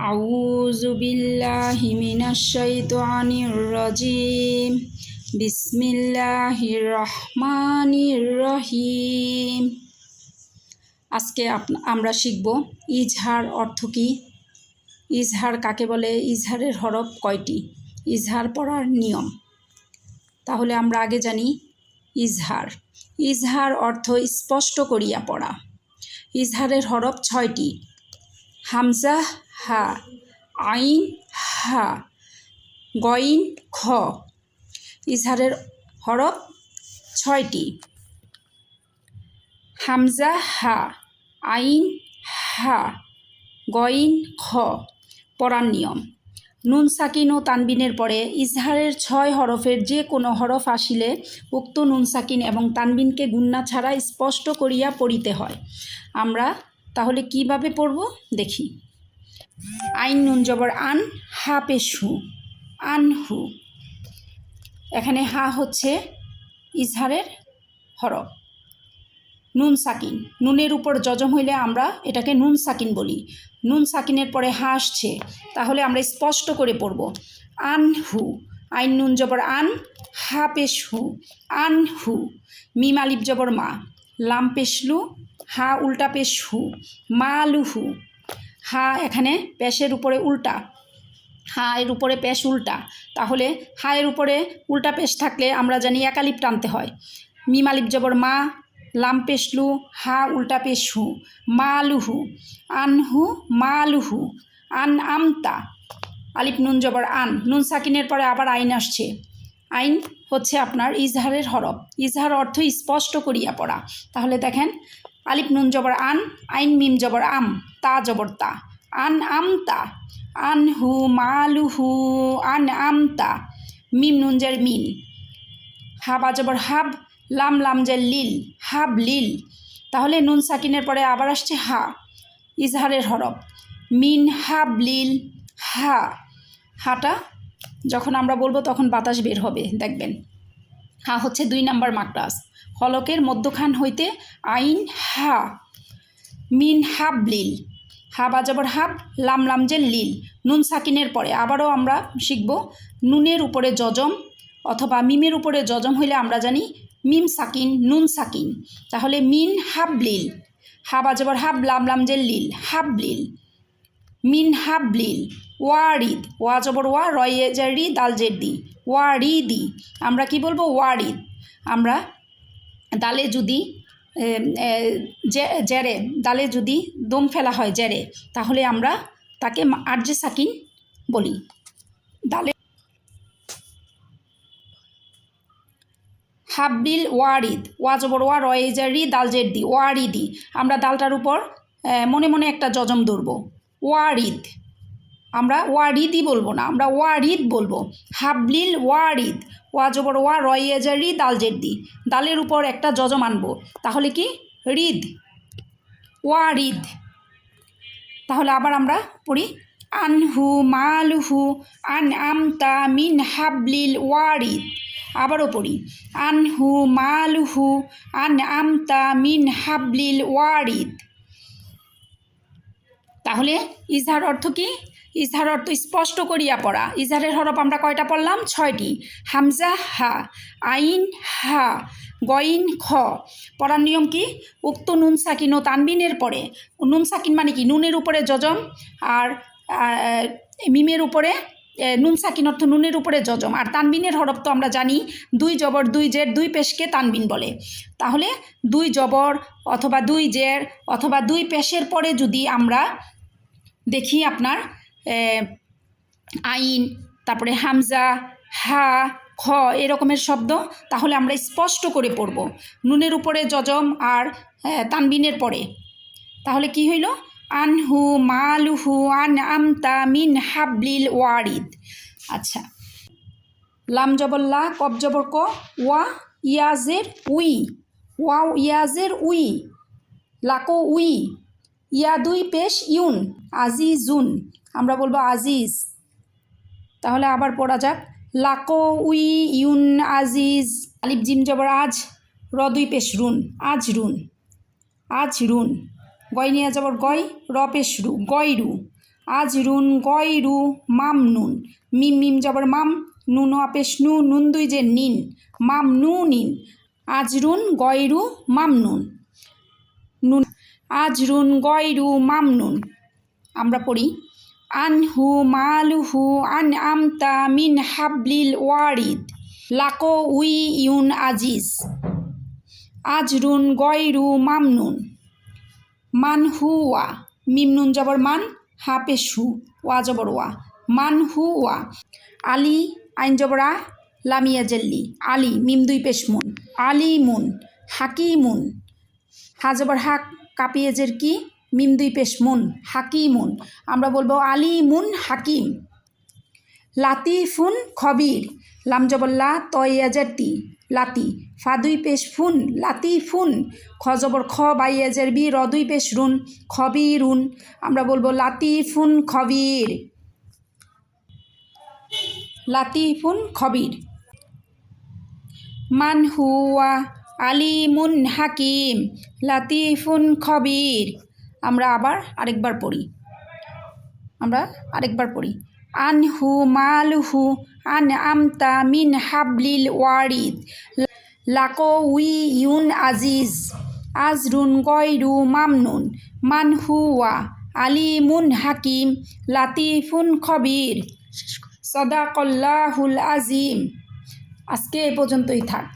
আউযু বিল্লাহি মিনাশ শাইতানির রাজিম। বিসমিল্লাহির রহমানির রহিম। আজকে আমরা শিখব ইজহার অর্থ কী, ইজহার কাকে বলে, ইজহারের হরফ কয়টি, ইজহার পড়ার নিয়ম। তাহলে আমরা আগে জানি ইজহার। ইজহার অর্থ স্পষ্ট করিয়া পড়া। ইজহারের হরফ 6টি। হামজা হা, আইন হা, গইন খ। ইজহারের হরফ 6টি। হামজা হা, আইন হা, গইন খ। পড়ার নিয়ম: নুন সাকিন ও তানবিনের পরে ইজহারের 6 হরফের যে কোনো হরফ আসিলে উক্ত নুন সাকিন এবং তানবিনকে গুন্না ছাড়া স্পষ্ট করিয়া পড়িতে হয়। আমরা তাহলে কিভাবে পড়ব দেখি। আইন নুন জবর আন, হা পেশ হু, আনহু। এখানে হা হচ্ছে ইজহারের হরফ। নুন সাকিন, নুনের উপর জজম হইলে আমরা এটাকে নুন সাকিন বলি। নুন সাকিনের পরে হা আসছে, তাহলে আমরা স্পষ্ট করে পড়ব আনহু। আইন নুন জবর আন, হা পেশ হু, আনহু। মিম আলিফ জবর মা, লাম পেশলু, হা উল্টা পেশ হু, মালুহু। হা এখানে পেশের উপরে উল্টা, হা এর উপরে পেশ উল্টা, তাহলে হা এর উপরে উল্টা পেশ থাকলে আমরা জানি এক আলিফ টানতে হয়। মিম আলিফ জবর মা, লাম পেশলু, হা উল্টা পেশ হু, মালুহু। আনহু মালুহু। আন আমতা, আলিফ নুন জবর আন, নুন সাকিনের পরে আবার আইন আসছে। আইন হচ্ছে আপনার ইজহারের হরফ। ইজহার অর্থ স্পষ্ট করিয়া পড়া। তাহলে দেখেন, আলিফ নুন জবর আন, আইন মিম জবর আম, তা জবর তা। আন আমতা, আনহু মালুহু, আন আমতা। মিম নুন জের মিন, হাবা জবর হাব, লাম লাম জের লিল, হাব লিল। তাহলে নুন সাকিনের পরে আবার আসছে হা, ইজহারের হরফ। মিন হাব লিল হা। হাটা যখন আমরা বলবো তখন বাতাস বের হবে, দেখবেন। হা হচ্ছে 2 নাম্বার মাকরাজ। হলকের মধ্যখান হইতে আইন হা। মিন হাব লিল, হাবা জবর হাব, লাম লাম যে লিল। নুন সাকিনের পরে আবারও আমরা শিখব নুনের উপরে জজম অথবা মিমের উপরে জজম হইলে আমরা জানি মিম সাকিন, নুন সাকিন। তাহলে মিন হাব লিল, হাবা জবর হাব, লাম লাম যে লিল, হাব লিল। মিন হাব লিল। ওয়ারিদ, ওয়া জবর ওয়া, রয়ে জারি, দাল জের দি, ওয়ারিদি। আমরা কি বলবো ওয়ারিদ। আমরা দালে যদি জেরে, দালে যদি দম ফেলা হয় জেরে, তাহলে আমরা তাকে আরজে সাকিন বলি। দালে হাবলিল ওয়ারিদ, ওয়া জবর ওয়া, রয়ে জারি, দাল জের দি, ওয়ারিদি। আমরা দালটার উপর মনে মনে একটা জজম ধরব, ওয়ারিদ। আমরা ওয়ারিদি বলবো না, আমরা ওয়ারিদ বলবো। হাবলিল ওয়ারিদ, ওয়া জবর ওয়া, রয়ে জারি, দাল জের দি। দালের উপর একটা জজম আনবো, তাহলে কি রিদ, ওয়ারিদ। তাহলে আবার আমরা পড়ি আনহু মালুহু, আন আমতা মিন হাবলিল ওয়ারিদ। আবারও পড়ি আনহু মালুহু, আন আমতা মিন হাবলিল ওয়ারিদ। তাহলে ইজহার অর্থ কি? ইজহার অর্থ স্পষ্ট করিয়া পড়া। ইজহারের হরফ আমরা কয়টা পড়লাম? 6টি। হামজা হা, আইন হা, গইন খ। পড়ার নিয়ম কি? উক্ত নুন সাকিন ও তানবিনের পরে, নুন সাকিন মানে কি? নুনের উপরে জজম, আর মিমের উপরে নুন সাকিন অর্থ নুনের উপরে জজম, আর তানবিনের হরফ তো আমরা জানি 2 জবর 2 জের 2 পেশকে তানবিন বলে। তাহলে 2 জবর অথবা 2 জের অথবা 2 পেশের পরে যদি আমরা দেখি আপনার আইন, তারপরে হামজা, হা, খ এরকমের শব্দ, তাহলে আমরা স্পষ্ট করে পড়ব নুনের উপরে জজম আর তানবিনের পরে। তাহলে কি হইল? আনহু মালুহু, আন আমতা মিন হাবলিল ওয়ারিদ। আচ্ছা, লাম জবর লা, কব জবর ক, ওয়া ইয়াজের উই, ওয়াও ইয়াজের উই, লাকো উই। ইয়া 2 পেশ ইউন, আজিজুন। আমরা বলবো আজিজ। তাহলে আবার পড়া যাক, লাকো we Yoon Aziz. Alif gym জবর আজ, র 2 পেশ রুন, আজ রুন, আজ রুন। গয় নিয়া জবর গয়, র পেশ রু, গয় রু। আজরুন গয়রু মামনুন, মিম মিম জবর মাম, নুন আপেশ নু, নুন দুই যে নিন, মামনুনিন। আজরুন গয়রু মামনুন, নুন আজরুন গয়রু মামনুন। আমরা পড়ি আনহু মালুহু আন আমতা মিন হাবলিল ওয়ারিদ লাকো উই ইউন আজিজ। আজরুন গয়রু মামনুন। মান হুয়া, মিম নুন জবর মান, হা পেশ হু, ওয়া জবর ওয়া, মান হুয়া। আলী আইন জবরা, লামিয়া জেল্লি, আলী মিম দুই পেশ মুন, আলিমুন। হাকিমুন, হা জবর হাক, কাপিয়েজের কি, মিম দুই পেশ মুন, হাকিমুন। আমরা বলবো আলিমুন হাকিম। লাতিফুন খবির, লাম জবল্লা তয়াজের তি, লাতি, ফা দুই পেশ ফুন, লাতিফুন। খ জবর খ, বাইয়াজের বি, র দুই পেশ রুন, খবিরুন। আমরা বলবো লাতিফুন খবির, লাতিফুন খবির। মান হুয়া আলিমুন হাকিম লাতিফুন খবির। আমরা আরেকবার পড়ি আনহু মালুহু আন আমতা মিন হাবলিল ওয়ারিদ লাকো উই ইউন আজিজ। আজরুন গয়রু মামনুন। মান হুয়া আলিমুন হাকিম লাতিফুন খবির। সদাকল্লাহুল আজিম। আজকে এ পর্যন্তই থাক।